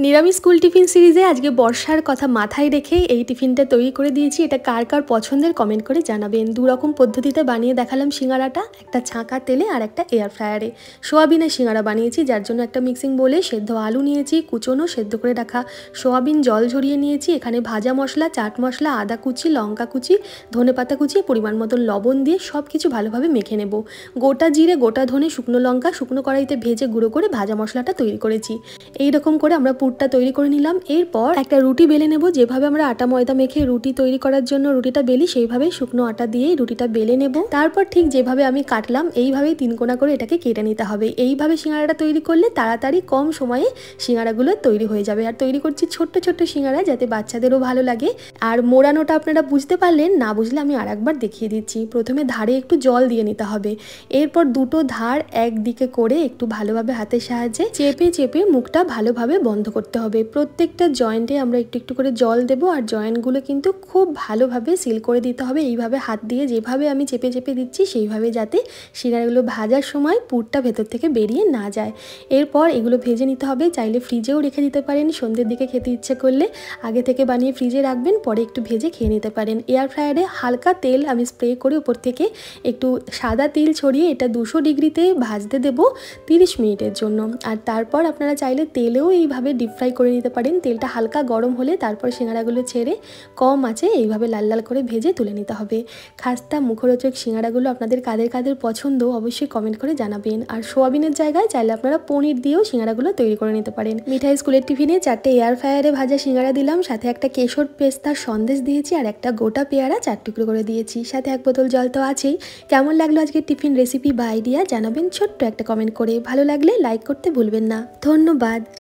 নিরামিষ school tiffin সিরিজে আজকে বর্ষার কথা মাথায় রেখে এই টিফিনটা তৈরি করে দিয়েছি। এটা কার কার পছন্দের কমেন্ট করে জানাবেন। দুরকম পদ্ধতিতে বানিয়ে দেখালাম সিঙ্গারাটা, একটা ছাঁকা তেলে আর একটা এয়ার ফ্রায়ারে। সোয়াবিনের সিঙ্গারা বানিয়েছি, যার জন্য একটা মিক্সিং বোলে সেদ্ধ আলু নিয়েছি, কুচনো সেদ্ধ করে রাখা সোয়াবিন জল ঝরিয়ে নিয়েছি। এখানে ভাজা মশলা, চাট মশলা, আদা কুচি, লঙ্কা কুচি, ধনেপাতা কুচি, পরিমাণ মতন লবণ দিয়ে সব কিছু ভালোভাবে মেখে নেব। গোটা জিরে, গোটা ধনে, শুকনো লঙ্কা শুকনো কড়াইতে ভেজে গুঁড়ো করে ভাজা মশলাটা তৈরি করেছি। এইরকম করে আমরা পুরটা তৈরি করে নিলাম। এরপর একটা রুটি বেলে নেব। যেভাবে আমরা আটা ময়দা মেখে রুটি তৈরি করার জন্য রুটিটা বেলি, সেইভাবেই শুকনো আটা দিয়ে রুটিটা বেলে নেব। তারপর ঠিক যেভাবে আমি কাটলাম এইভাবেই তিন কোনা করে এটাকে কেটে নিতে হবে। এইভাবে সিঙ্গারাটা তৈরি করলে তাড়াতাড়ি কম সময়ে সিঙ্গারাগুলো তৈরি হয়ে যাবে। আর তৈরি করছি ছোট্ট ছোট্ট সিঙ্গারা, যাতে বাচ্চাদেরও ভালো লাগে। আর মোড়ানোটা আপনারা বুঝতে পারলেন, না বুঝলে আমি আরেকবার দেখিয়ে দিচ্ছি। প্রথমে ধারে একটু জল দিয়ে নিতে হবে। এরপর দুটো ধার একদিকে করে একটু ভালোভাবে হাতের সাহায্যে চেপে চেপে মুখটা ভালোভাবে বন্ধ করতে হবে। প্রত্যেকটা জয়েন্টে আমরা একটু একটু করে জল দেবো, আর জয়েন্টগুলো কিন্তু খুব ভালোভাবে সিল করে দিতে হবে। এইভাবে হাত দিয়ে যেভাবে আমি চেপে চেপে দিচ্ছি সেইভাবে, যাতে সিঙ্গারাগুলো ভাজার সময় পুরটা ভেতর থেকে বেরিয়ে না যায়। এরপর এগুলো ভেজে নিতে হবে। চাইলে ফ্রিজেও রেখে দিতে পারেন, সন্ধ্যের দিকে খেতে ইচ্ছে করলে আগে থেকে বানিয়ে ফ্রিজে রাখবেন, পরে একটু ভেজে খেয়ে নিতে পারেন। এয়ার ফ্রায়ারে হালকা তেল আমি স্প্রে করে উপর থেকে একটু সাদা তিল ছড়িয়ে এটা 200 ডিগ্রিতে ভাজতে দেবো 30 মিনিটের জন্য। আর তারপর আপনারা চাইলে তেলেও এইভাবে ডিপ ফ্রাই করে নিতে পারেন। তেলটা হালকা গরম হলে তারপর সিঙ্গারাগুলো ছেড়ে কম আঁচে এইভাবে লাল লাল করে ভেজে তুলে নিতে হবে। খাস্তা মুখরোচক সিঙ্গারাগুলো আপনাদের কাদের কাদের পছন্দ অবশ্যই কমেন্ট করে জানাবেন। আর সোয়াবিনের জায়গায় চাইলে আপনারা পনির দিয়েও সিঙ্গারাগুলো তৈরি করে নিতে পারেন। মিঠাই স্কুলের টিফিনে 4টে এয়ার ফ্রায়ারে ভাজা সিঙ্গারা দিলাম, সাথে একটা কেশর পেস্তার সন্দেশ দিয়েছি, আর একটা গোটা পেয়ারা 4 টুকরো করে দিয়েছি, সাথে 1 বোতল জল তো আছেই। কেমন লাগলো আজকের টিফিন রেসিপি বা আইডিয়া জানাবেন ছোট্ট একটা কমেন্ট করে। ভালো লাগলে লাইক করতে ভুলবেন না। ধন্যবাদ।